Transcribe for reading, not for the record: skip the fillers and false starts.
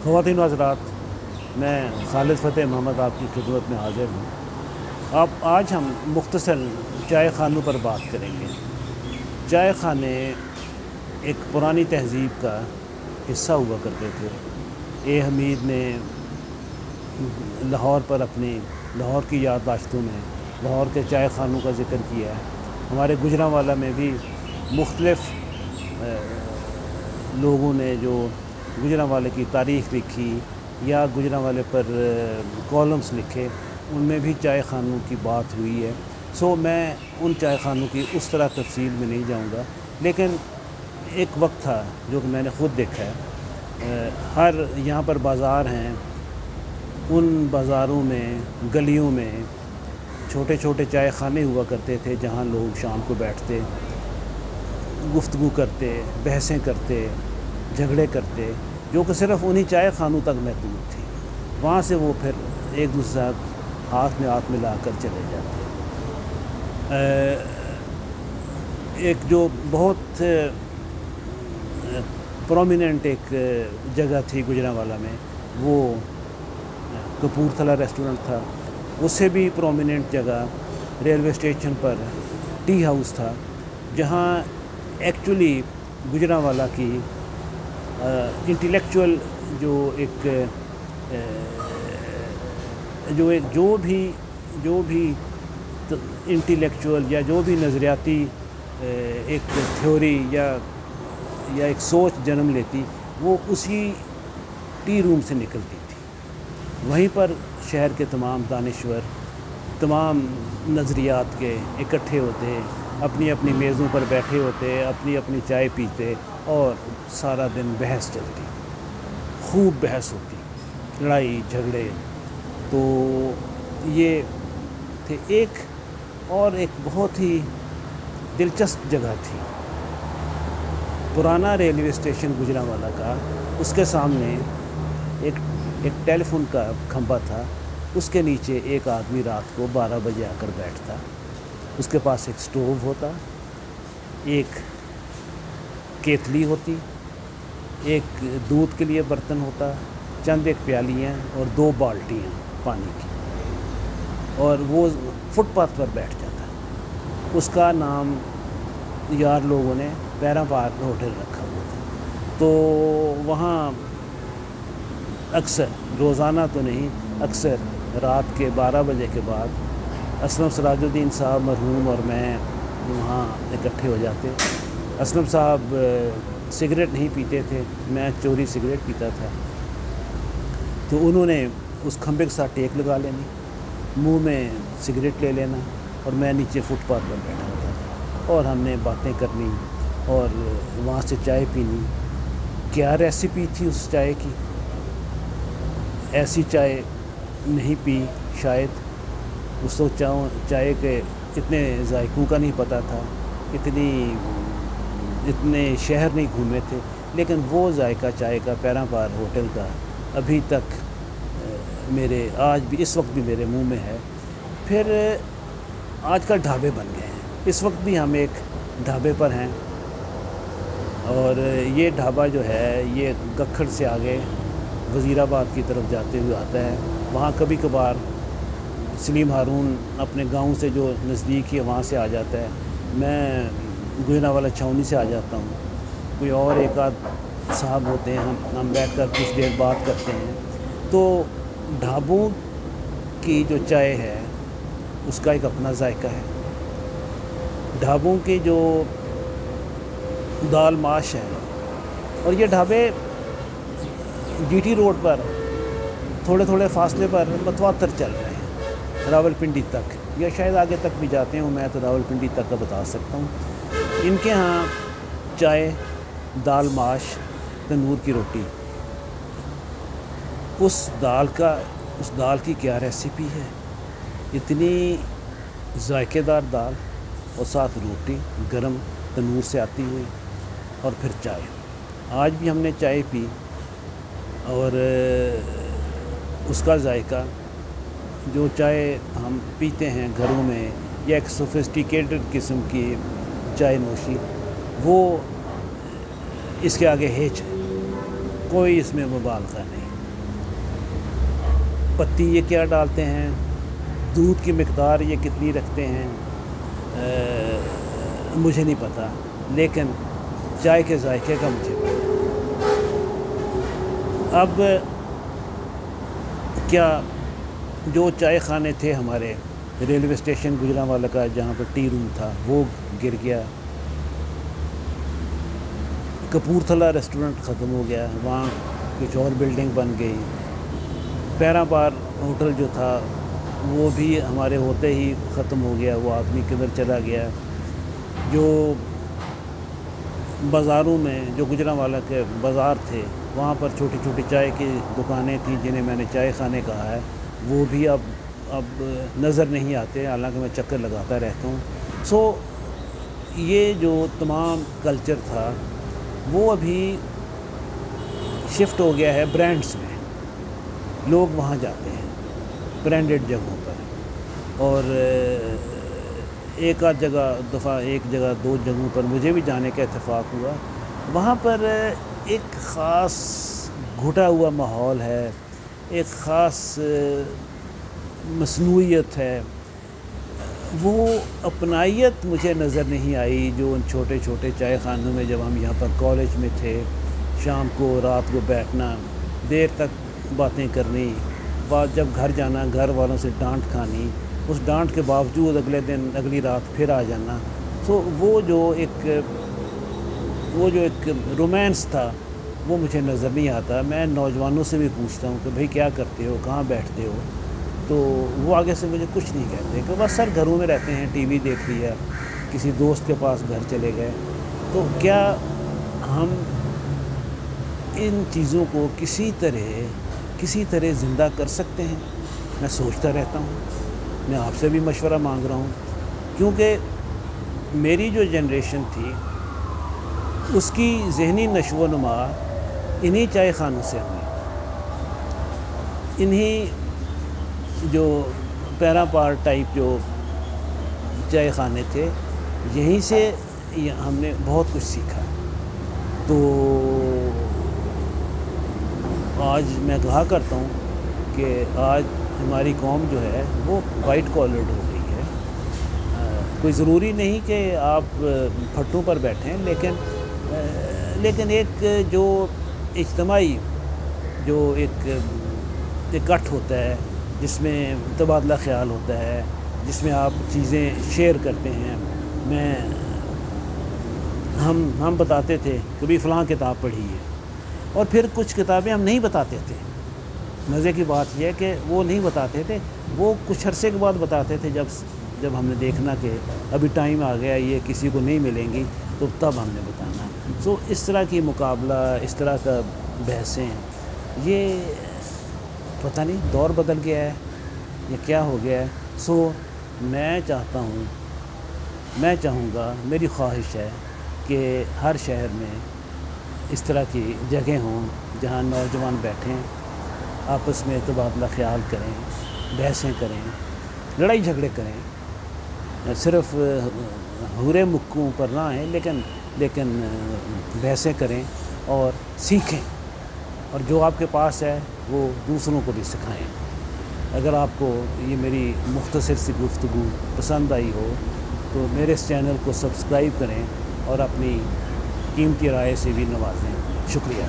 خواتین و حضرات، میں خالد فتح محمد آپ کی خدمت میں حاضر ہوں۔ آج ہم مختصر چائے خانوں پر بات کریں گے۔ چائے خانے ایک پرانی تہذیب کا حصہ ہوا کرتے تھے۔ اے حمید نے لاہور پر اپنی لاہور کی یادداشتوں میں لاہور کے چائے خانوں کا ذکر کیا ہے۔ ہمارے گجرانوالہ میں بھی مختلف لوگوں نے جو گجرانوالے کی تاریخ لکھی یا گجرانوالے پر کالمس لکھے، ان میں بھی چائے خانوں کی بات ہوئی ہے۔ میں ان چائے خانوں کی اس طرح تفصیل میں نہیں جاؤں گا، لیکن ایک وقت تھا جو کہ میں نے خود دیکھا ہے، ہر یہاں پر بازار ہیں، ان بازاروں میں گلیوں میں چھوٹے چھوٹے چائے خانے ہوا کرتے تھے جہاں لوگ شام کو بیٹھتے، گفتگو کرتے، بحثیں کرتے، جھگڑے کرتے، جو کہ صرف انہی چائے خانوں تک محدود تھی۔ وہاں سے وہ پھر ایک دوسرے ساتھ ہاتھ میں ہاتھ ملا کر چلے جاتے۔ ایک جو بہت پرومیننٹ ایک جگہ تھی گجرانوالہ میں، وہ کپورتھلا ریسٹورنٹ تھا۔ اس سے بھی پرومیننٹ جگہ ریلوے اسٹیشن پر ٹی ہاؤس تھا، جہاں ایکچولی گجرانوالہ کی انٹلیکچول جو بھی انٹلیکچول یا جو بھی نظریاتی ایک تھیوری یا ایک سوچ جنم لیتی، وہ اسی ٹی روم سے نکلتی تھی۔ وہیں پر شہر کے تمام دانشور، تمام نظریات کے اکٹھے ہوتے، اپنی اپنی میزوں پر بیٹھے ہوتے، اپنی اپنی چائے پیتے اور سارا دن بحث چلتی، خوب بحث ہوتی، لڑائی جھگڑے۔ تو یہ تھے ایک بہت ہی دلچسپ جگہ تھی، پرانا ریلوے اسٹیشن گجرانوالہ کا۔ اس کے سامنے ایک ٹیلی فون کا کھمبا تھا، اس کے نیچے ایک آدمی رات کو 12 بجے آ کر بیٹھتا۔ اس کے پاس ایک سٹوو ہوتا، ایک کیتلی ہوتی، ایک دودھ کے لیے برتن ہوتا، چند ایک پیالیاں اور 2 بالٹیاں پانی کی، اور وہ فٹ پاتھ پر بیٹھ جاتا۔ اس کا نام یار لوگوں نے پیرا پار ہوٹل رکھا ہوا تھا۔ تو وہاں اکثر، روزانہ تو نہیں، اکثر رات کے 12 بجے کے بعد اسلم سراج الدین صاحب مرحوم اور میں وہاں اکٹھے ہو جاتے۔ اسلم صاحب سگریٹ نہیں پیتے تھے، میں چوری سگریٹ پیتا تھا۔ تو انہوں نے اس کھمبے کے ساتھ ٹیک لگا لینی، منہ میں سگریٹ لے لینا، اور میں نیچے فٹ پاتھ پر بیٹھا ہوتا تھا، اور ہم نے باتیں کرنی اور وہاں سے چائے پینی۔ کیا ریسیپی تھی اس چائے کی، ایسی چائے نہیں پی شاید۔ اس وقت چائے کے اتنے ذائقوں کا نہیں پتہ تھا، اتنے شہر نہیں گھومے تھے، لیکن وہ ذائقہ چائے کا پیرا پار ہوٹل کا ابھی تک میرے آج بھی، اس وقت بھی میرے منہ میں ہے۔ پھر آج کل ڈھابے بن گئے ہیں، اس وقت بھی ہم ایک ڈھابے پر ہیں، اور یہ ڈھابا جو ہے یہ گکھڑ سے آگے وزیر آباد کی طرف جاتے ہوئے آتا ہے۔ وہاں کبھی کبھار سلیم ہارون اپنے گاؤں سے جو نزدیک ہے وہاں سے آ جاتا ہے، میں گجرانوالہ چھاؤنی سے آ جاتا ہوں، کوئی اور ایک آدھ صاحب ہوتے ہیں، ہم بیٹھ کر کچھ دیر بات کرتے ہیں۔ تو ڈھابوں کی جو چائے ہے اس کا ایک اپنا ذائقہ ہے۔ ڈھابوں کی جو دال ماش ہے، اور یہ ڈھابے جی ٹی روڈ پر تھوڑے تھوڑے فاصلے پر متواتر چل رہے ہیں، راولپنڈی تک، یا شاید آگے تک بھی جاتے ہوں، میں تو راولپنڈی تک کا بتا سکتا ہوں۔ ان کے ہاں چائے، دال ماش، تندور کی روٹی، اس دال کی کیا ریسیپی ہے، اتنی ذائقے دار دال، اور ساتھ روٹی گرم تنور سے آتی ہوئی، اور پھر چائے۔ آج بھی ہم نے چائے پی، اور اس کا ذائقہ، جو چائے ہم پیتے ہیں گھروں میں یا ایک سوفسٹیکیٹڈ قسم کی چائے نوشی، وہ اس کے آگے ہیچ ہے، کوئی اس میں مبالغہ نہیں۔ پتی یہ کیا ڈالتے ہیں، دودھ کی مقدار یہ کتنی رکھتے ہیں، مجھے نہیں پتہ، لیکن چائے کے ذائقے کا مجھے پتہ۔ اب کیا جو چائے خانے تھے ہمارے ریلوے اسٹیشن گجرانوالہ کا جہاں پر ٹی روم تھا وہ گر گیا، کپورتھلا ریسٹورنٹ ختم ہو گیا، وہاں کچھ اور بلڈنگ بن گئی، پیرا بار ہوٹل جو تھا وہ بھی ہمارے ہوتے ہی ختم ہو گیا، وہ آدمی کدھر چلا گیا۔ جو بازاروں میں جو گجرانوالہ کے بازار تھے وہاں پر چھوٹی چھوٹی چائے کی دکانیں تھیں جنہیں میں نے چائے خانے کہا ہے، وہ بھی اب نظر نہیں آتے، حالانکہ میں چکر لگاتا رہتا ہوں۔ سو یہ جو تمام کلچر تھا وہ ابھی شفٹ ہو گیا ہے برانڈز میں، لوگ وہاں جاتے ہیں برانڈڈ جگہوں پر، اور ایک آدھ جگہ دو جگہوں پر مجھے بھی جانے کا اتفاق ہوا، وہاں پر ایک خاص گھٹا ہوا ماحول ہے، ایک خاص مصنوعیت ہے، وہ اپنائیت مجھے نظر نہیں آئی جو ان چھوٹے چھوٹے چائے خانوں میں جب ہم یہاں پر کالج میں تھے، شام کو رات کو بیٹھنا، دیر تک باتیں کرنی، بعد جب گھر جانا گھر والوں سے ڈانٹ کھانی، اس ڈانٹ کے باوجود اگلے دن اگلی رات پھر آ جانا۔ تو وہ جو ایک رومانس تھا وہ مجھے نظر نہیں آتا۔ میں نوجوانوں سے بھی پوچھتا ہوں کہ بھئی کیا کرتے ہو، کہاں بیٹھتے ہو، تو وہ آگے سے مجھے کچھ نہیں کہتے کہ بس سر گھروں میں رہتے ہیں، ٹی وی دیکھ لیا، کسی دوست کے پاس گھر چلے گئے۔ تو کیا ہم ان چیزوں کو کسی طرح زندہ کر سکتے ہیں؟ میں سوچتا رہتا ہوں، میں آپ سے بھی مشورہ مانگ رہا ہوں، کیونکہ میری جو جنریشن تھی اس کی ذہنی نشو و نما انہی چائے خانوں سے ہوئی، انہی جو پیرا پار ٹائپ جو چائے خانے تھے، یہیں سے ہم نے بہت کچھ سیکھا۔ تو آج میں کہا کرتا ہوں کہ آج ہماری قوم جو ہے وہ وائٹ کالرڈ ہو گئی ہے۔ کوئی ضروری نہیں کہ آپ پھٹوں پر بیٹھیں، لیکن ایک جو اجتماعی جو ایک اکٹھ ہوتا ہے، جس میں تبادلہ خیال ہوتا ہے، جس میں آپ چیزیں شیئر کرتے ہیں۔ ہم بتاتے تھے کہ بھی فلاں کتاب پڑھی ہے، اور پھر کچھ کتابیں ہم نہیں بتاتے تھے۔ مزے کی بات یہ ہے کہ وہ نہیں بتاتے تھے، وہ کچھ عرصے کے بعد بتاتے تھے، جب ہم نے دیکھنا کہ ابھی ٹائم آ گیا، یہ کسی کو نہیں ملیں گی، تو تب ہم نے بتانا۔ سو اس طرح کی مقابلہ، اس طرح کا بحثیں، یہ پتہ نہیں دور بدل گیا ہے یا کیا ہو گیا ہے۔ سو میں چاہوں گا، میری خواہش ہے کہ ہر شہر میں اس طرح کی جگہیں ہوں جہاں نوجوان بیٹھیں، آپس میں تبادلہ خیال کریں، بحثیں کریں، لڑائی جھگڑے کریں، صرف ہورے مکوں پر نہ آئیں، لیکن بحثیں کریں اور سیکھیں، اور جو آپ کے پاس ہے وہ دوسروں کو بھی سکھائیں۔ اگر آپ کو یہ میری مختصر سی گفتگو پسند آئی ہو تو میرے اس چینل کو سبسکرائب کریں اور اپنی قیمتی رائے سے بھی نوازیں۔ شکریہ۔